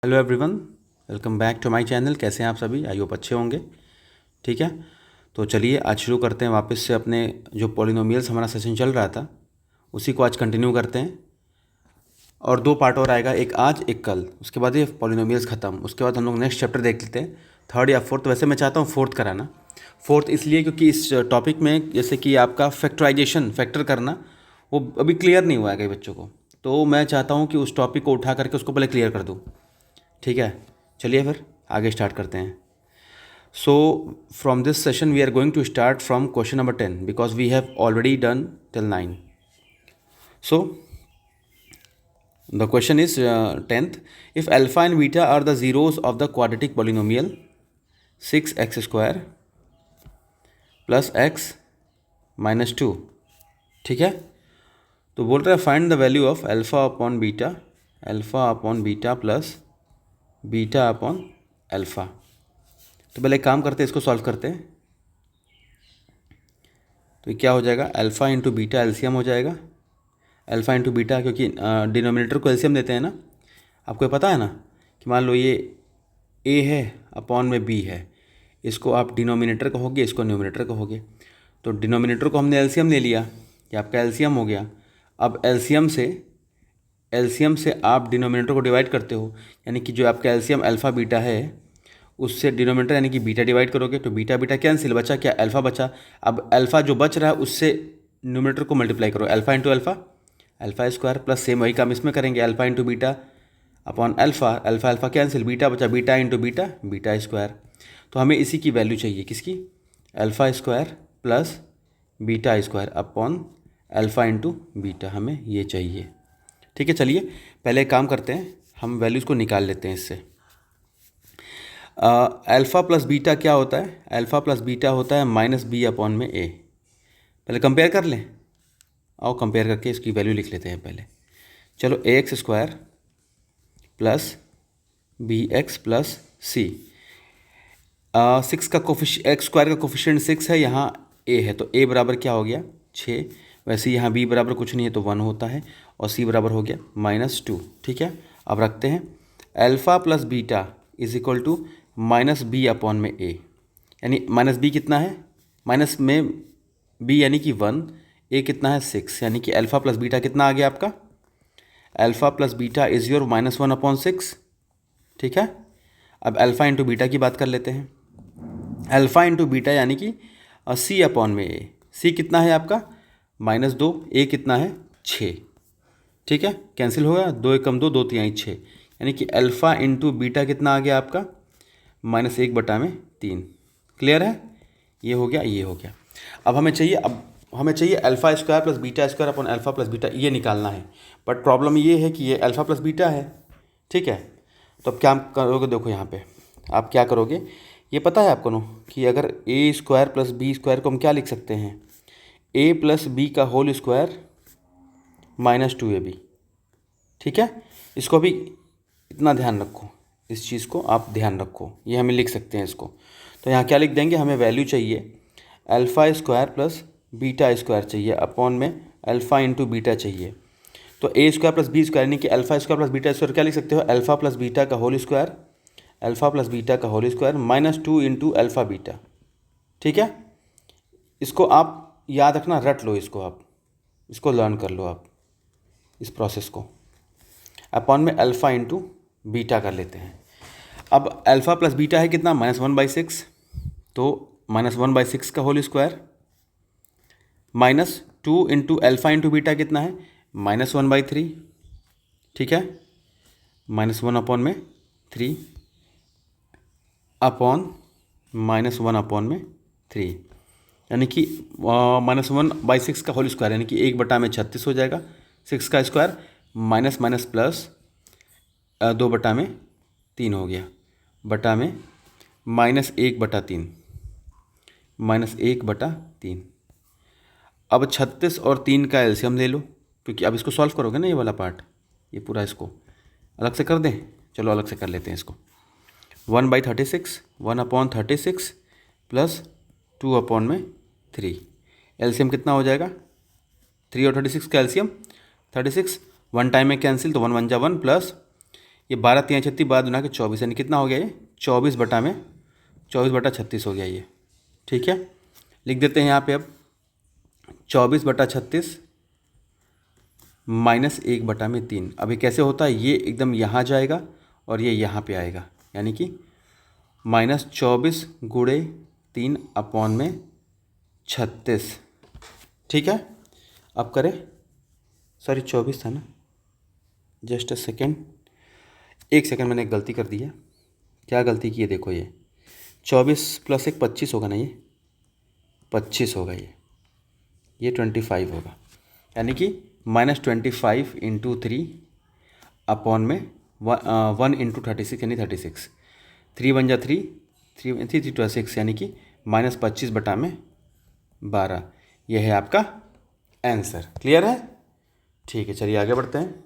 Hello everyone, welcome back to my channel. कैसे हैं आप सभी? आई होप अच्छे होंगे। ठीक है, तो चलिए आज शुरू करते हैं वापस से अपने जो पॉलिनोमियल्स हमारा सेशन चल रहा था उसी को आज कंटिन्यू करते हैं। और 2 पार्ट और आएगा, एक आज एक कल, उसके बाद ये पॉलिनोमियल्स ख़त्म। उसके बाद हम लोग नेक्स्ट चैप्टर देख लेते हैं, थर्ड या फोर्थ। वैसे मैं चाहता हूँ फोर्थ कराना। फोर्थ इसलिए क्योंकि इस टॉपिक में जैसे कि आपका फैक्टराइजेशन, फैक्टर करना, वो अभी क्लियर नहीं हुआ है कई बच्चों को। तो मैं चाहता हूँ कि उस टॉपिक को उठा करके उसको पहले क्लियर कर दूँ। ठीक है, चलिए फिर आगे स्टार्ट करते हैं। So from this session we are going to start from question number 10 because we have already done till 9. So the question is 10th. If alpha and beta are the zeros of the quadratic polynomial 6x square plus x minus 2, ठीक है, तो बोल रहा है find the value of alpha upon beta plus beta upon alpha. तो पहले एक काम करते हैं, इसको सॉल्व करते हैं। तो ये क्या हो जाएगा, अल्फ़ा इंटू बीटा एलसीएम हो जाएगा। अल्फ़ा इंटू बीटा, क्योंकि डिनोमिनेटर को एलसीएम देते हैं ना। आपको पता है ना कि मान लो ये ए है अपॉन में बी है, इसको आप डिनोमिनेटर कहोगे, इसको न्यूमिनेटर कहोगे। तो डिनोमिनेटर को हमने एलसीएम ले लिया, ये आपका एलसीएम हो गया। अब एलसीएम से आप डिनोमिनेटर को डिवाइड करते हो, यानी कि जो आपका एलसीएम अल्फ़ा बीटा है उससे डिनोमिनेटर यानी कि बीटा डिवाइड करोगे तो बीटा बीटा कैंसिल, बचा क्या, अल्फ़ा बचा। अब अल्फ़ा जो बच रहा है उससे न्यूमिनेटर को मल्टीप्लाई करो, alpha into alpha square plus same वही काम इसमें करेंगे, alpha into beta upon alpha, alpha cancel, beta बचा, बीटा इंटू बीटा स्क्वायर। तो हमें इसी की वैल्यू चाहिए, किसकी, alpha square plus beta square upon alpha into beta, हमें ये चाहिए। ठीक है, चलिए पहले एक काम करते हैं, हम वैल्यूज़ को निकाल लेते हैं इससे। अल्फ़ा प्लस बीटा क्या होता है, अल्फ़ा प्लस बीटा होता है माइनस बी अपॉन में ए। पहले कंपेयर कर लें, आओ कंपेयर करके इसकी वैल्यू लिख लेते हैं पहले। चलो A x square plus B x plus C, 6 का एक्स स्क्वायर का कोफिशिएंट 6 है, यहाँ ए है तो ए बराबर क्या हो गया 6। वैसे यहाँ बी बराबर कुछ नहीं है तो 1 होता है, और सी बराबर हो गया -2। ठीक है, अब रखते हैं alpha plus beta is equal to minus b upon में ए, यानी माइनस बी कितना है, माइनस में बी यानी कि 1, ए कितना है 6, यानी कि अल्फ़ा प्लस बीटा कितना आ गया आपका, alpha plus beta is your -1 upon 6। ठीक है, अब अल्फ़ा इंटू बीटा की बात कर लेते हैं। अल्फ़ा इंटू बीटा यानी कि सी अपॉन में ए, सी कितना है आपका -2, ए कितना है 6। ठीक है, कैंसिल हो गया, 2 एकम 2, 2 तिहाई 6, यानी कि अल्फ़ा इंटू बीटा कितना आ गया आपका -1/3। क्लियर है, ये हो गया, ये हो गया। अब हमें चाहिए alpha square plus beta square upon alpha plus beta, ये निकालना है। बट प्रॉब्लम ये है कि ये अल्फ़ा प्लस बीटा है। ठीक है, तो अब क्या करोगे, देखो यहाँ पे आप क्या करोगे, ये पता है आपको ना कि अगर ए स्क्वायर प्लस बी स्क्वायर को हम क्या लिख सकते हैं, ए प्लस बी का होल स्क्वायर -2ab। ठीक है, इसको भी इतना ध्यान रखो, इस चीज़ को आप ध्यान रखो, ये हमें लिख सकते हैं इसको। तो यहाँ क्या लिख देंगे, हमें वैल्यू चाहिए alpha square plus beta square चाहिए अपॉन में अल्फ़ा इंटू बीटा चाहिए। तो A square plus B square यानी कि alpha square plus beta square क्या लिख सकते हो, अल्फ़ा प्लस बीटा का whole square, alpha plus beta का whole square -2 into alpha beta. ठीक है, इसको आप याद रखना, रट लो इसको, आप इसको लर्न कर लो आप इस प्रोसेस को, अपॉन में अल्फ़ा इंटू बीटा कर लेते हैं। अब अल्फ़ा प्लस बीटा है कितना -1/6, तो -1/6 का whole square -2 into alpha into beta कितना है -1/3। ठीक है, -1 अपॉन में 3 अपॉन -1/3, यानी कि -1/6 का होल स्क्वायर यानी कि 1/36 हो जाएगा, 6 का स्क्वायर माइनस माइनस प्लस 2/3 हो गया, बटा में -1/3, -1/3। अब 36 और 3 का एलसीएम ले लो, क्योंकि अब इसको सॉल्व करोगे ना, ये वाला पार्ट, ये पूरा इसको अलग से कर दें। चलो अलग से कर लेते हैं इसको। 1/36, 1/36 प्लस 2/3, एलसीएम कितना हो जाएगा, 3 और 36 का एलसीएम 36, 1 टाइम में कैंसिल तो 1 1 जा 1 प्लस ये 12 3 36, 12 दूना के 24, यानी कितना हो गया ये 24/36 हो गया ये। ठीक है, लिख देते हैं यहाँ पे अब 24/36 -1/3। अब ये कैसे होता है, ये एकदम यहाँ जाएगा और ये यहाँ पे आएगा, यानी कि -24 गुणे 3/36। ठीक है, अब करें, सॉरी 24 था ना, जस्ट अ सेकेंड, एक सेकेंड, मैंने एक गलती कर दी है। क्या गलती की है, देखो ये 24 + 1 25 होगा ना, ये 25 होगा, ये 25 होगा, यानी कि -25 × 3 अपॉन में 1 × 36 यानी 36। 3 × 3 3 3 3 6 यानी कि -25/12। यह है आपका आंसर। क्लियर है? ठीक है, चलिए आगे बढ़ते हैं।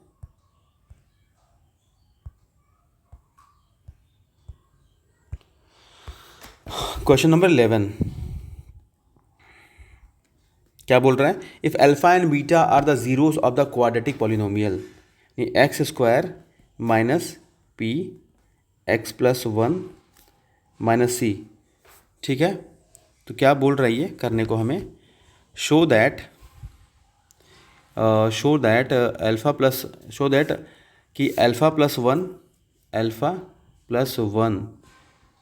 क्वेश्चन नंबर 11 क्या बोल रहा है, if alpha and beta are the zeros of the quadratic polynomial x² - p x + 1 - c। ठीक है, तो क्या बोल रहा है ये करने को हमें, शो दैट कि अल्फ़ा + 1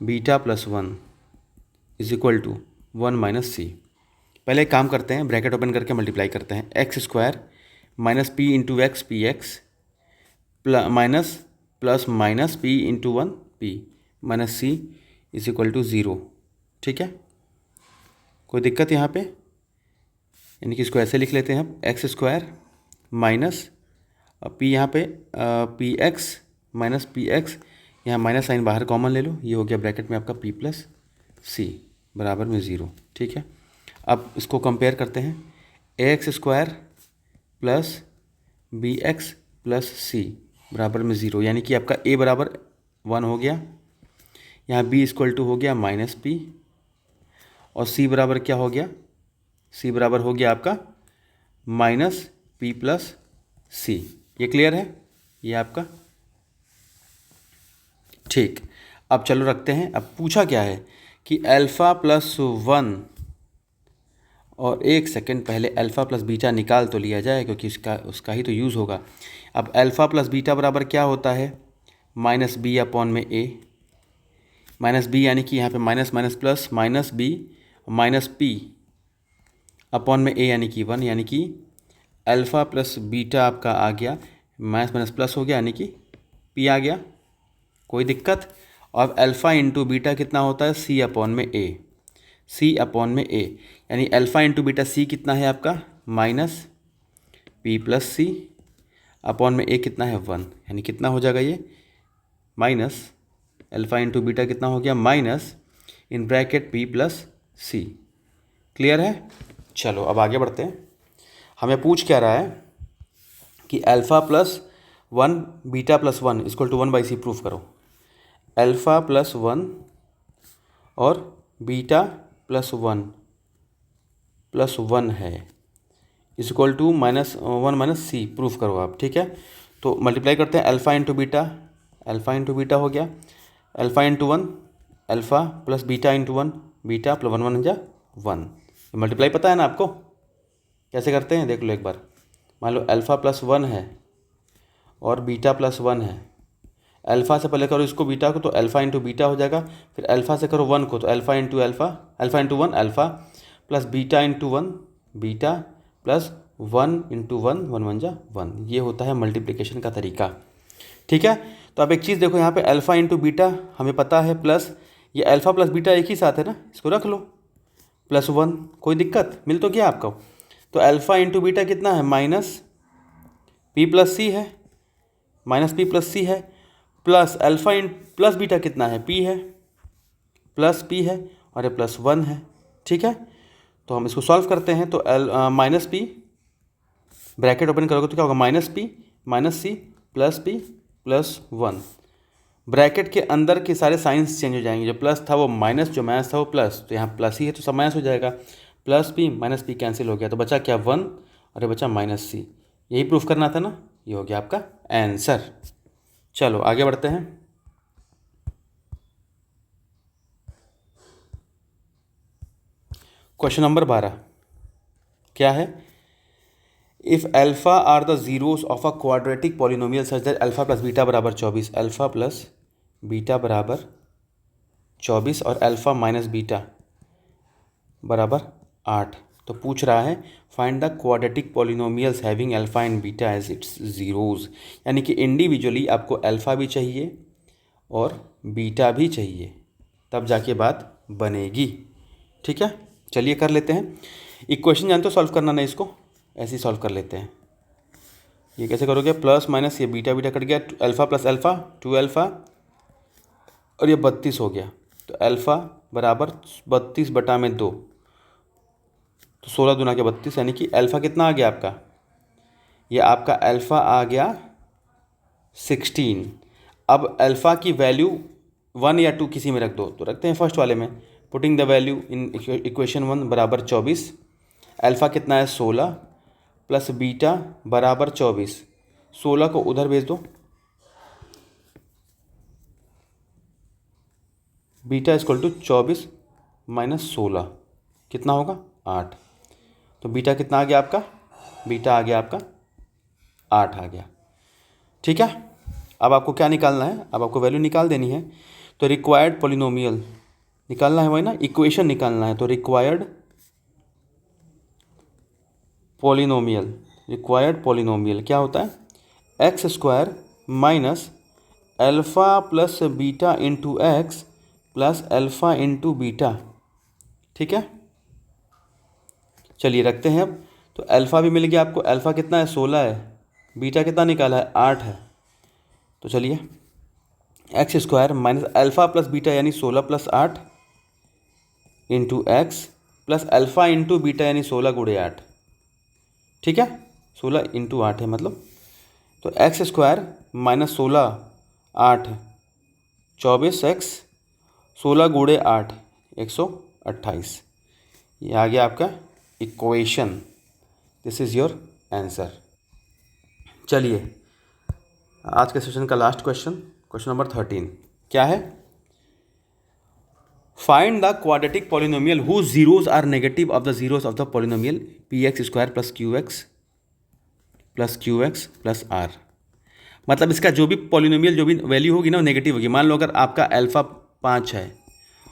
बीटा + 1 = 1 - c। पहले एक काम करते हैं, ब्रैकेट ओपन करके मल्टीप्लाई करते हैं, x² - p × x px minus plus minus p × 1 p - c = 0। ठीक है, कोई दिक्कत यहाँ पे, यानी कि इसको ऐसे लिख लेते हैं हम, x² माइनस p यहाँ पे px - px, यहाँ माइनस साइन बाहर कॉमन ले लो, ये हो गया ब्रैकेट में आपका p + c = 0। ठीक है, अब इसको कंपेयर करते हैं, ax² + bx + c = 0, यानी कि आपका a = 1 हो गया, यहाँ b = हो गया -p, और c बराबर क्या हो गया, c बराबर हो गया आपका -p + c। ये क्लियर है ये आपका? ठीक, अब चलो रखते हैं। अब पूछा क्या है कि अल्फ़ा + 1, और एक सेकंड पहले अल्फ़ा + बीटा निकाल तो लिया जाए, क्योंकि उसका ही तो यूज़ होगा। अब अल्फ़ा + बीटा बराबर क्या होता है, -b/a, -b यानी कि यहाँ पे minus minus plus -b -p upon में a यानी कि 1, यानी कि अल्फ़ा + बीटा आपका आ गया, माइनस माइनस प्लस हो गया, यानी कि p आ गया। कोई दिक्कत? और अल्फ़ा × बीटा कितना होता है, c/a, यानी अल्फ़ा × बीटा c कितना है आपका, -p + c अपॉन में a कितना है 1, यानी कितना हो जाएगा ये, माइनस अल्फ़ा × बीटा कितना हो गया, -p + c। क्लियर है? चलो अब आगे बढ़ते हैं। हमें पूछ क्या रहा है कि अल्फ़ा + 1 बीटा + 1 = 1/c प्रूफ करो। अल्फ़ा + 1 और बीटा + 1 है = -1 - c प्रूफ करो आप। ठीक है, तो मल्टीप्लाई करते हैं, अल्फ़ा × बीटा हो गया, alpha × 1 alpha + beta × 1 beta + 1 1 × 1। Multiply पता है ना आपको, कैसे करते हैं देख लो एक बार। मान लो अल्फ़ा + 1 है और बीटा + 1 है, अल्फ़ा से पहले करो इसको बीटा को, तो अल्फ़ा × बीटा हो जाएगा, फिर अल्फ़ा से करो 1 को, तो alpha × 1 alpha plus beta × 1 beta plus 1 × 1 1 1 × 1। ये होता है मल्टीप्लिकेशन का तरीका। ठीक है, तो अब एक चीज़ देखो, यहाँ पे अल्फ़ा × बीटा हमें पता है, प्लस ये अल्फ़ा + बीटा एक ही साथ है ना, इसको रख लो, +1। कोई दिक्कत? मिल तो गया आपको। तो अल्फ़ा × बीटा कितना है, -p + c है, -p + c है, प्लस अल्फ़ा प्लस बीटा कितना है, p है, +p है, और ये +1 है। ठीक है, तो हम इसको सॉल्व करते हैं, तो -p ब्रैकेट ओपन करोगे तो क्या होगा, -p - c + p + 1। ब्रैकेट के अंदर के सारे साइंस चेंज हो जाएंगे, जो प्लस था वो माइनस, जो माइनस था वो प्लस, तो यहाँ प्लस ही है तो सब माइनस हो जाएगा, +p - p कैंसिल हो गया, तो बचा क्या 1, और ये बचा -c। यही प्रूफ करना था ना, ये हो गया आपका आंसर। चलो आगे बढ़ते हैं। क्वेश्चन नंबर 12 क्या है? If alpha are the zeros of a quadratic polynomial such that alpha plus beta बराबर 24, अल्फा प्लस बीटा बराबर 24 और अल्फा माइनस बीटा बराबर 8, तो पूछ रहा है find the quadratic polynomials having alpha and beta as its zeros. यानी कि इंडिविजुअली आपको अल्फा भी चाहिए और बीटा भी चाहिए, तब जाके बात बनेगी। ठीक है, चलिए कर लेते हैं। इक्वेशन जानते हो सॉल्व करना, नहीं इसको ऐसे ही सॉल्व कर लेते हैं। ये कैसे करोगे? प्लस माइनस, ये बीटा बीटा कट गया, अल्फा प्लस अल्फा 2 अल्फा और ये 32 हो गया, तो अल्फा बराबर 32/2, तो 16 दूना के 32, यानी कि अल्फा कितना आ गया आपका? ये आपका अल्फा आ गया 16। अब अल्फा की वैल्यू 1 या 2 किसी में रख दो, तो रखते हैं फर्स्ट वाले में। Putting the value in equation 1 बराबर 24, अल्फा कितना है 16 प्लस बीटा बराबर 24, 16 को उधर भेज दो, बीटा इक्वल टू 24 माइनस 16 कितना होगा? 8। तो बीटा कितना आ गया आपका? बीटा आ गया आपका 8 आ गया। ठीक है, अब आपको क्या निकालना है? अब आपको वैल्यू निकाल देनी है। तो रिक्वायर्ड पॉलिनोमियल निकालना है, वही ना, इक्वेशन निकालना है। तो रिक्वायर्ड पॉलिनोमियल क्या होता है? x² minus alpha plus beta into x plus alpha into beta. ठीक है, चलिए रखते हैं अब। तो अल्फ़ा भी मिल गया आपको, अल्फ़ा कितना है 16 है, बीटा कितना निकाला है 8 है। तो चलिए x² minus alpha plus beta यानी 16 plus 8 into x plus alpha into beta यानी 16 गुणे 8। ठीक है, 16 इंटू 8 है मतलब, तो x² माइनस 16 8 24x 16 गुणे 8 128। ये आ गया आपका equation. This is your answer. चलिए आज के सेशन का लास्ट क्वेश्चन, क्वेश्चन नंबर 13 क्या है? Find the quadratic polynomial whose zeros are negative of the zeros of the polynomial px² plus qx plus r। मतलब इसका जो भी पॉलिनोमियल जो भी वैल्यू होगी ना वो नेगेटिव होगी। मान लो अगर आपका अल्फ़ा 5 है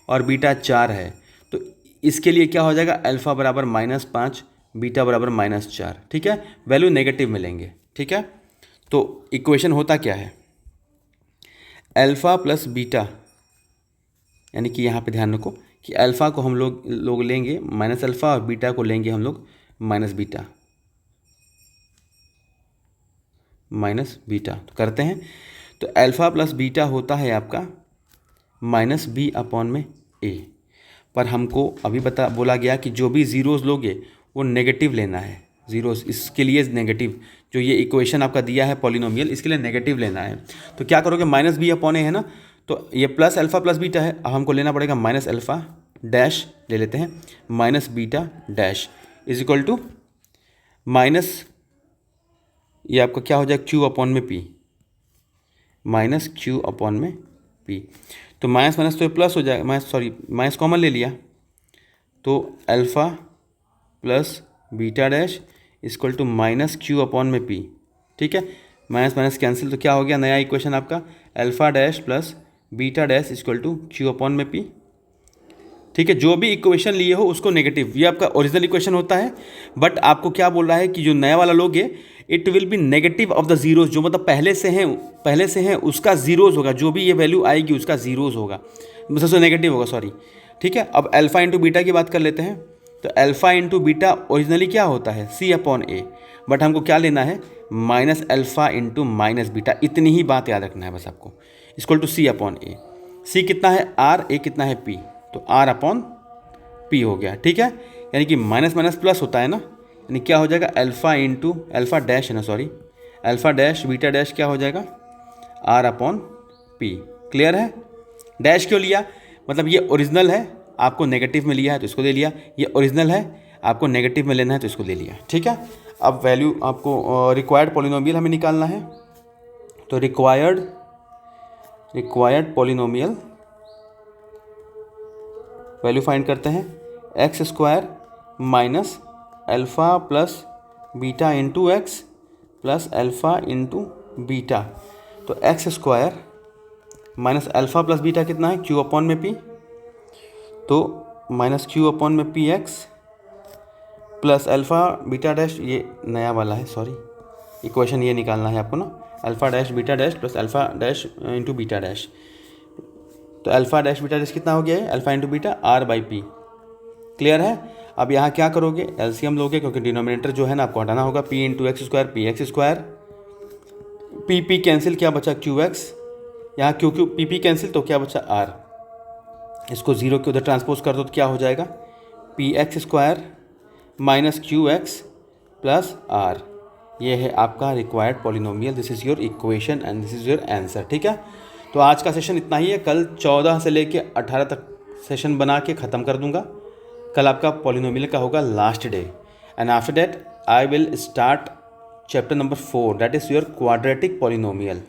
और बीटा 4 है, तो इसके लिए क्या हो जाएगा? अल्फ़ा बराबर -5, बीटा बराबर -4। ठीक है, वैल्यू नेगेटिव मिलेंगे। ठीक है, तो इक्वेशन होता क्या है? अल्फ़ा प्लस बीटा, यानी कि यहाँ पे ध्यान रखो कि अल्फ़ा को हम लोग लेंगे माइनस अल्फ़ा और बीटा को लेंगे हम लोग माइनस बीटा। तो करते हैं। तो अल्फ़ा प्लस बीटा होता है आपका -b/a, पर हमको अभी बोला गया कि जो भी ज़ीरोज़ लोगे वो नेगेटिव लेना है। ज़ीरोज़ इसके लिए नेगेटिव, जो ये इक्वेशन आपका दिया है पॉलिनोमियल, इसके लिए नेगेटिव लेना है। तो क्या करोगे? -b/a है ना, तो ये प्लस अल्फ़ा प्लस बीटा है, अब हमको लेना पड़ेगा माइनस अल्फ़ा डैश ले लेते हैं, minus beta dash is equal to minus, ये आपका क्या हो जाएगा? q/p, minus q/p। तो माइनस माइनस तो ये प्लस हो जाएगा, माइनस कॉमन ले लिया, तो alpha plus beta dash equal to minus q/p। ठीक है, माइनस माइनस कैंसिल, तो क्या हो गया? नया इक्वेशन आपका alpha dash plus beta dash equal to q/p। ठीक है, जो भी इक्वेशन लिए हो उसको नेगेटिव, ये आपका ओरिजिनल इक्वेशन होता है, बट आपको क्या बोल रहा है कि जो नया वाला लोगे it will be negative of the zeros, जो मतलब पहले से हैं उसका जीरोज होगा, जो भी ये वैल्यू आएगी उसका जीरोज होगा, मतलब नेगेटिव होगा, सॉरी। ठीक है, अब अल्फ़ा इंटू बीटा की बात कर लेते हैं। तो अल्फ़ा इंटू बीटा ओरिजिनली क्या होता है? c/a, बट हमको क्या लेना है? Minus alpha into minus beta. इतनी ही बात याद रखना है बस आपको, इक्वल टू c/a। c कितना है? r, a कितना है? p, तो r/p हो गया। ठीक है, यानी कि माइनस माइनस प्लस होता है ना, यानी क्या हो जाएगा? अल्फ़ा इंटू अल्फ़ा डैश है ना, sorry, alpha dash beta dash क्या हो जाएगा? r/p। क्लियर है? डैश क्यों लिया? मतलब ये ओरिजिनल है, आपको नेगेटिव में लिया है तो इसको ले लिया, ये ओरिजिनल है आपको नेगेटिव में लेना है तो इसको ले लिया। ठीक है, अब वैल्यू आपको रिक्वायर्ड पॉलिनोमियल हमें निकालना है। तो required required polynomial value find करते हैं, x square minus alpha plus beta into x plus alpha into beta. तो x square minus alpha plus beta कितना है, क्यू अपॉन में पी, तो माइनस क्यू अपॉन में P x plus alpha beta dash, ये नया वाला है सॉरी, इक्वेशन ये निकालना है आपको ना, alpha dash beta dash plus alpha dash into beta dash. तो अल्फ़ा डैश बीटा डैश कितना हो गया है, alpha into beta r by p. Clear है। अब यहाँ क्या करोगे, एलसीएम लोगे, क्योंकि डिनोमिनेटर जो है ना आपको हटाना होगा, P into x square P x square, P P cancel, क्या बचा क्यू एक्स, यहाँ Q Q P P cancel, तो क्या बचा आर, इसको ज़ीरो के उधर ट्रांसपोज कर दो तो क्या हो जाएगा, p x square minus q x plus r. ये है आपका required polynomial, this is your equation and this is your answer. ठीक है, तो आज का सेशन इतना ही है, कल 14 से लेके 18 तक सेशन बना के ख़त्म कर दूंगा। कल आपका पॉलिनोमियल का होगा last day, and after that I will start chapter number 4, that is your quadratic polynomial,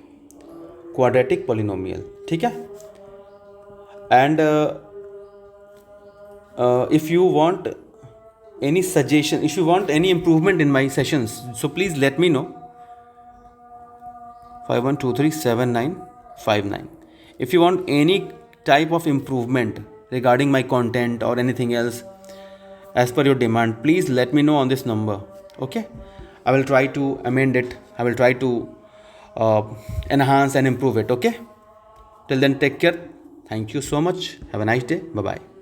quadratic polynomial. ठीक है, and if you want any suggestion, if you want any improvement in my sessions, so please let me know. 51237959. If you want any type of improvement regarding my content or anything else as per your demand, please let me know on this number. Okay, I will try to amend it, I will try to enhance and improve it. Okay, till then take care, thank you so much, have a nice day, bye bye.